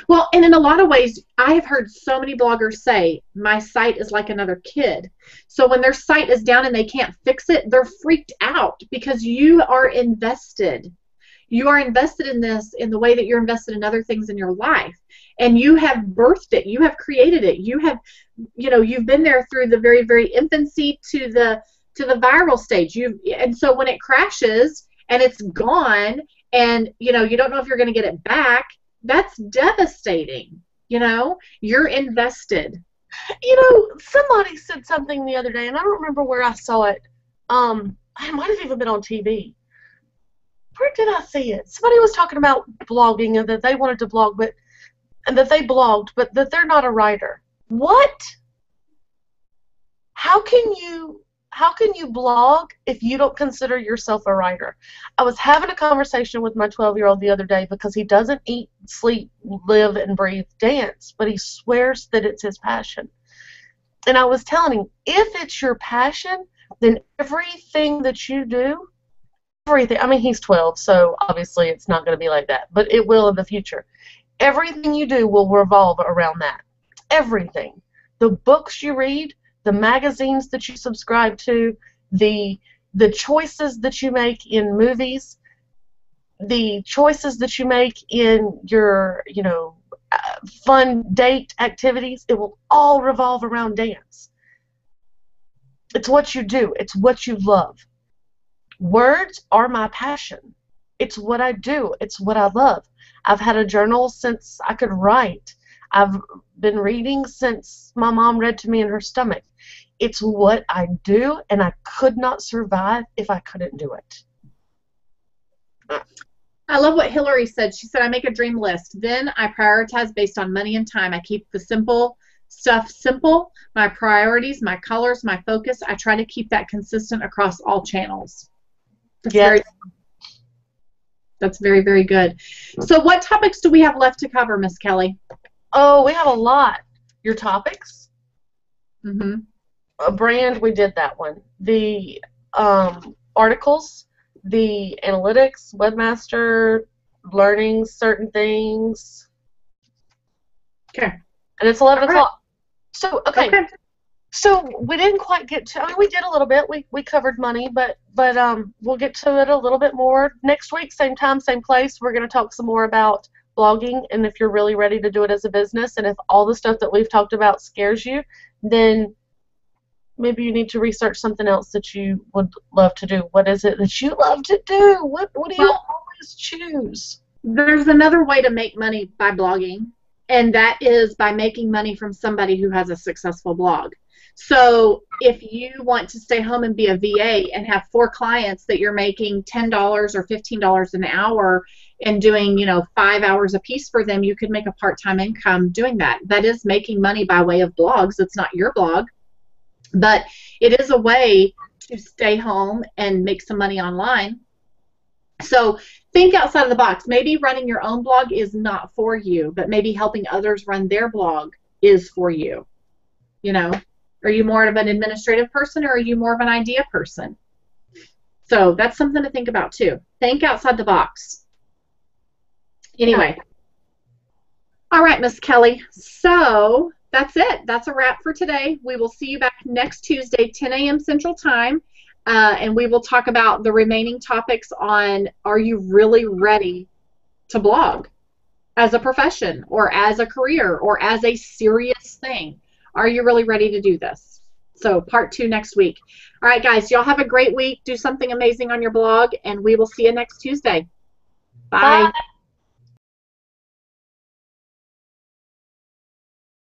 Well, and in a lot of ways, I have heard so many bloggers say, my site is like another kid. So when their site is down and they can't fix it, they're freaked out because you are invested. You are invested in this in the way that you're invested in other things in your life. And you have birthed it. You have created it. You have, you've been there through the very, very infancy to the viral stage. And so when it crashes and it's gone and, you don't know if you're going to get it back, that's devastating. You're invested. Somebody said something the other day, and I don't remember where I saw it. It might have even been on TV. Where did I see it? Somebody was talking about blogging and that they wanted to blog, and that they blogged, but that they're not a writer. What? How can you blog if you don't consider yourself a writer? I was having a conversation with my 12-year-old the other day because he doesn't eat, sleep, live, and breathe dance, but he swears that it's his passion. And I was telling him, if it's your passion, then everything that you do, everything, I mean, he's 12, so obviously it's not going to be like that, but it will in the future. Everything you do will revolve around that. Everything. The books you read, the magazines that you subscribe to, the choices that you make in movies, the choices that you make in your, fun date activities, it will all revolve around dance. It's what you do. It's what you love. Words are my passion. It's what I do. It's what I love. I've had a journal since I could write. I've been reading since my mom read to me in her stomach. It's what I do, and I could not survive if I couldn't do it. I love what Hillary said. She said, I make a dream list. Then I prioritize based on money and time. I keep the simple stuff simple, my priorities, my colors, my focus. I try to keep that consistent across all channels. That's very, very good. So what topics do we have left to cover, Miss Kelly? Oh, we have a lot. Your topics? Mm-hmm. A brand, we did that one. The articles, the analytics, webmaster, learning certain things. Okay. And it's 11 o'clock. Right. So, okay. So we didn't quite get to, we did a little bit. We covered money, but we'll get to it a little bit more. Next week, same time, same place, we're going to talk some more about blogging, and if you're really ready to do it as a business, and if all the stuff that we've talked about scares you, then maybe you need to research something else that you would love to do. What is it that you love to do? What do you always choose? There's another way to make money by blogging, and that is by making money from somebody who has a successful blog. So if you want to stay home and be a VA and have 4 clients that you're making $10 or $15 an hour and doing, 5 hours a piece for them, you could make a part-time income doing that. That is making money by way of blogs. It's not your blog. But it is a way to stay home and make some money online. So think outside of the box. Maybe running your own blog is not for you, but maybe helping others run their blog is for you. You know, are you more of an administrative person, or are you more of an idea person? So that's something to think about too. Think outside the box. Anyway. All right, Miss Kelly. So that's it. That's a wrap for today. We will see you back next Tuesday, 10 a.m. Central Time, and we will talk about the remaining topics on, are you really ready to blog as a profession or as a career or as a serious thing? Are you really ready to do this? So part 2 next week. All right, guys, y'all have a great week. Do something amazing on your blog, and we will see you next Tuesday. Bye. Bye.